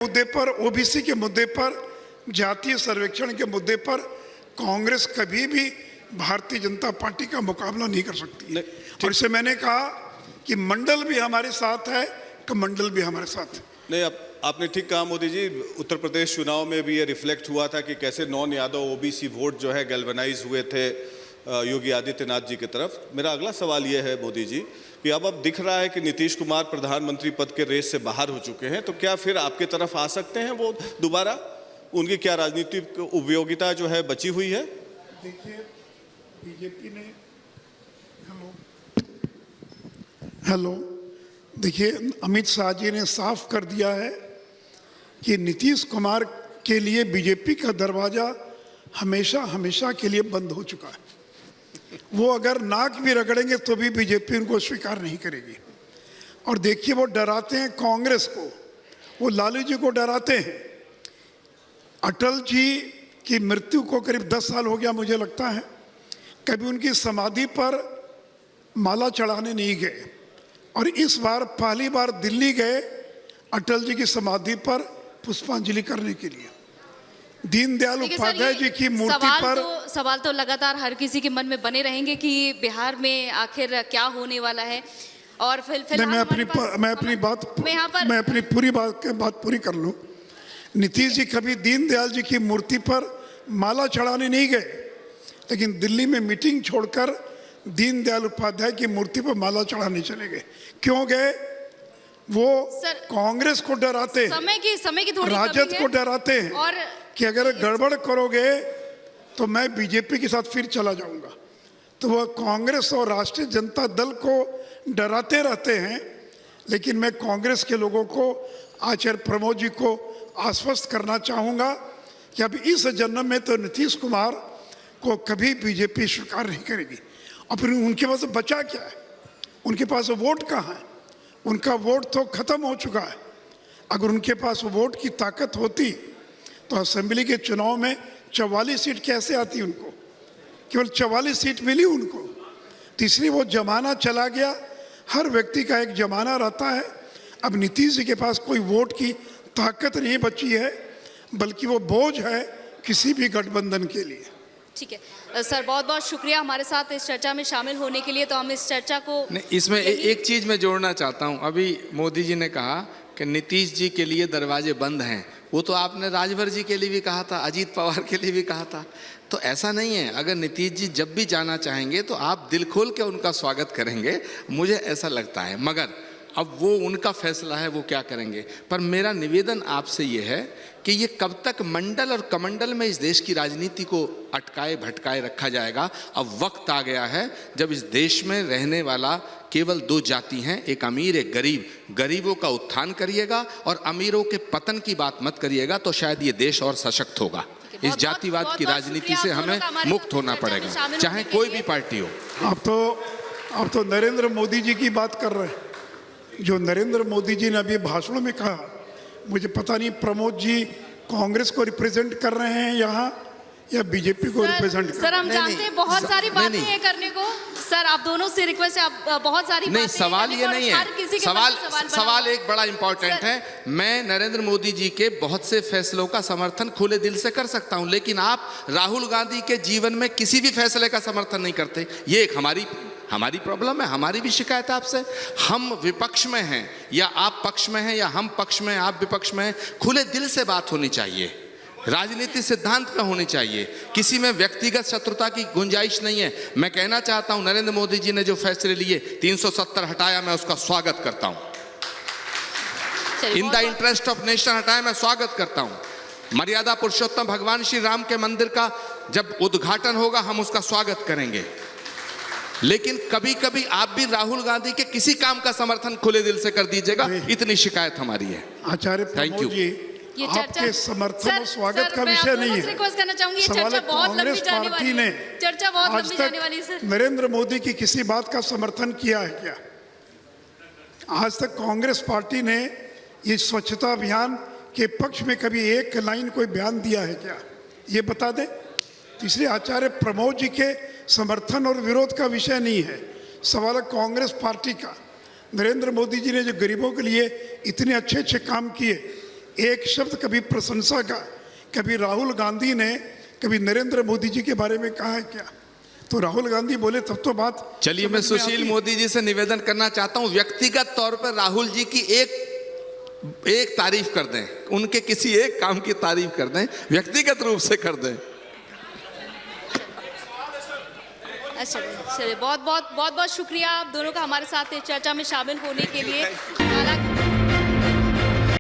मुद्दे पर, ओबीसी के मुद्दे पर, जातीय सर्वेक्षण के मुद्दे पर कांग्रेस कभी भी भारतीय जनता पार्टी का मुकाबला नहीं कर सकती। और इसे मैंने कहा कि मंडल भी हमारे साथ है, कमंडल भी हमारे साथ है। नहीं, आपने ठीक कहा मोदी जी। उत्तर प्रदेश चुनाव में भी ये रिफ्लेक्ट हुआ था कि कैसे नॉन यादव ओबीसी वोट जो है गैल्वेनाइज हुए थे योगी आदित्यनाथ जी की तरफ। मेरा अगला सवाल ये है मोदी जी कि अब दिख रहा है कि नीतीश कुमार प्रधानमंत्री पद के रेस से बाहर हो चुके हैं, तो क्या फिर आपके तरफ आ सकते हैं वो दोबारा? उनकी क्या राजनीतिक उपयोगिता जो है बची हुई है? देखिए, बीजेपी ने हेलो देखिए, अमित शाह जी ने साफ कर दिया है कि नीतीश कुमार के लिए बीजेपी का दरवाजा हमेशा हमेशा के लिए बंद हो चुका है। वो अगर नाक भी रगड़ेंगे तो भी बीजेपी उनको स्वीकार नहीं करेगी। और देखिए, वो डराते हैं कांग्रेस को, वो लालू जी को डराते हैं। अटल जी की मृत्यु को करीब 10 साल हो गया मुझे लगता है, कभी उनकी समाधि पर माला चढ़ाने नहीं गए। और इस बार पहली बार दिल्ली गए अटल जी की समाधि पर पुष्पांजलि करने के लिए। दीनदयाल उपाध्याय जी की मूर्ति पर सवाल तो लगातार हर किसी के मन में बने रहेंगे कि बिहार में आखिर क्या होने वाला है। और फिलहाल मैं अपनी पूरी बात पूरी कर लूं। नीतीश जी कभी दीनदयाल जी की मूर्ति पर माला चढ़ाने नहीं गए, लेकिन दिल्ली में मीटिंग छोड़कर दीनदयाल उपाध्याय की मूर्ति पर माला चढ़ाने चले गए। क्यों गए? वो कांग्रेस को डराते हैं, समय की थोड़ी राजद को डराते हैं और कि अगर गड़बड़ करोगे तो मैं बीजेपी के साथ फिर चला जाऊंगा। तो वह कांग्रेस और राष्ट्रीय जनता दल को डराते रहते हैं। लेकिन मैं कांग्रेस के लोगों को, आचार्य प्रमोद जी को आश्वस्त करना चाहूँगा कि अब इस जन्म में तो नीतीश कुमार को कभी बीजेपी स्वीकार नहीं करेगी। और फिर उनके पास बचा क्या है? उनके पास वोट कहाँ है? उनका वोट तो खत्म हो चुका है। अगर उनके पास वोट की ताकत होती तो असेंबली के चुनाव में 44 सीट कैसे आती उनको? केवल 44 सीट मिली उनको। तीसरी, वो जमाना चला गया, हर व्यक्ति का एक जमाना रहता है। अब नीतीश जी के पास कोई वोट की ताकत नहीं बची है, बल्कि वो बोझ है किसी भी गठबंधन के लिए। ठीक है सर, बहुत बहुत शुक्रिया हमारे साथ इस चर्चा में शामिल होने के लिए। तो हम इस चर्चा को इसमें एक चीज मैं जोड़ना चाहता हूं। अभी मोदी जी ने कहा कि नीतीश जी के लिए दरवाजे बंद हैं। वो तो आपने राजभर जी के लिए भी कहा था, अजीत पवार के लिए भी कहा था। तो ऐसा नहीं है, अगर नीतीश जी जब भी जाना चाहेंगे तो आप दिल खोल के उनका स्वागत करेंगे, मुझे ऐसा लगता है। मगर अब वो उनका फैसला है, वो क्या करेंगे। पर मेरा निवेदन आपसे ये है कि ये कब तक मंडल और कमंडल में इस देश की राजनीति को अटकाए भटकाए रखा जाएगा। अब वक्त आ गया है जब इस देश में रहने वाला केवल 2 जाति हैं, एक अमीर एक गरीब। गरीबों का उत्थान करिएगा और अमीरों के पतन की बात मत करिएगा, तो शायद ये देश और सशक्त होगा। इस जातिवाद की राजनीति से हमें मुक्त होना पड़ेगा, चाहे कोई भी पार्टी हो। आप तो नरेंद्र मोदी जी की बात कर रहे हैं। जो नरेंद्र मोदी जी ने अभी भाषण में कहा, मुझे पता नहीं प्रमोद जी कांग्रेस को रिप्रेजेंट कर रहे हैं यहाँ या बीजेपी को रिप्रेजेंट कर रहे हैं। सर, हम जानते हैं बहुत सारी बातें हैं करने को। सर, आप दोनों से रिक्वेस्ट है, आप बहुत सारी नहीं, सवाल ये नहीं है। सवाल एक बड़ा इंपॉर्टेंट है। मैं नरेंद्र मोदी जी के बहुत से फैसलों का समर्थन खुले दिल से कर सकता हूं, लेकिन आप राहुल गांधी के जीवन में किसी भी फैसले का समर्थन नहीं करते। ये एक हमारी प्रॉब्लम है, हमारी भी शिकायत है आपसे। हम विपक्ष में हैं या आप पक्ष में हैं, या हम पक्ष में आप विपक्ष में हैं, खुले दिल से बात होनी चाहिए। राजनीति सिद्धांत पे होनी चाहिए, किसी में व्यक्तिगत शत्रुता की गुंजाइश नहीं है। मैं कहना चाहता हूं, नरेंद्र मोदी जी ने जो फैसले लिए, 370 हटाया, मैं उसका स्वागत करता हूं। In the interest of nation हटाया, मैं स्वागत करता हूं। मर्यादा पुरुषोत्तम भगवान श्री राम के मंदिर का जब उद्घाटन होगा, हम उसका स्वागत करेंगे। लेकिन कभी कभी आप भी राहुल गांधी के किसी काम का समर्थन खुले दिल से कर दीजिएगा, इतनी शिकायत हमारी है। आचार्य थैंक यू। ये आपके समर्थन और स्वागत का विषय नहीं है। रिक्वेस्ट करना चाहूंगी, चर्चा बहुत लंबी जाने वाली है। चर्चा बहुत लंबी जाने वाली है सर। नरेंद्र मोदी की किसी बात का समर्थन किया है क्या? आज तक कांग्रेस पार्टी ने ये स्वच्छता अभियान के पक्ष में कभी एक लाइन कोई बयान दिया है क्या? ये बता दें। तीसरे, आचार्य प्रमोद जी के समर्थन और विरोध का विषय नहीं है, सवाल है कांग्रेस पार्टी का। नरेंद्र मोदी जी ने जो गरीबों के लिए इतने अच्छे काम किए, एक शब्द कभी प्रशंसा का, कभी राहुल गांधी ने कभी नरेंद्र मोदी जी के बारे में कहा है क्या? तो राहुल गांधी बोले तब तो बात। चलिए मैं समझ में सुशील आती है। मोदी जी से निवेदन करना चाहता हूं, व्यक्तिगत तौर पर राहुल जी की एक तारीफ कर दें, उनके किसी एक काम की तारीफ कर दें, व्यक्तिगत रूप से कर दें। अच्छा चलिए, बहुत बहुत शुक्रिया आप दोनों का हमारे साथ चर्चा में शामिल होने के लिए।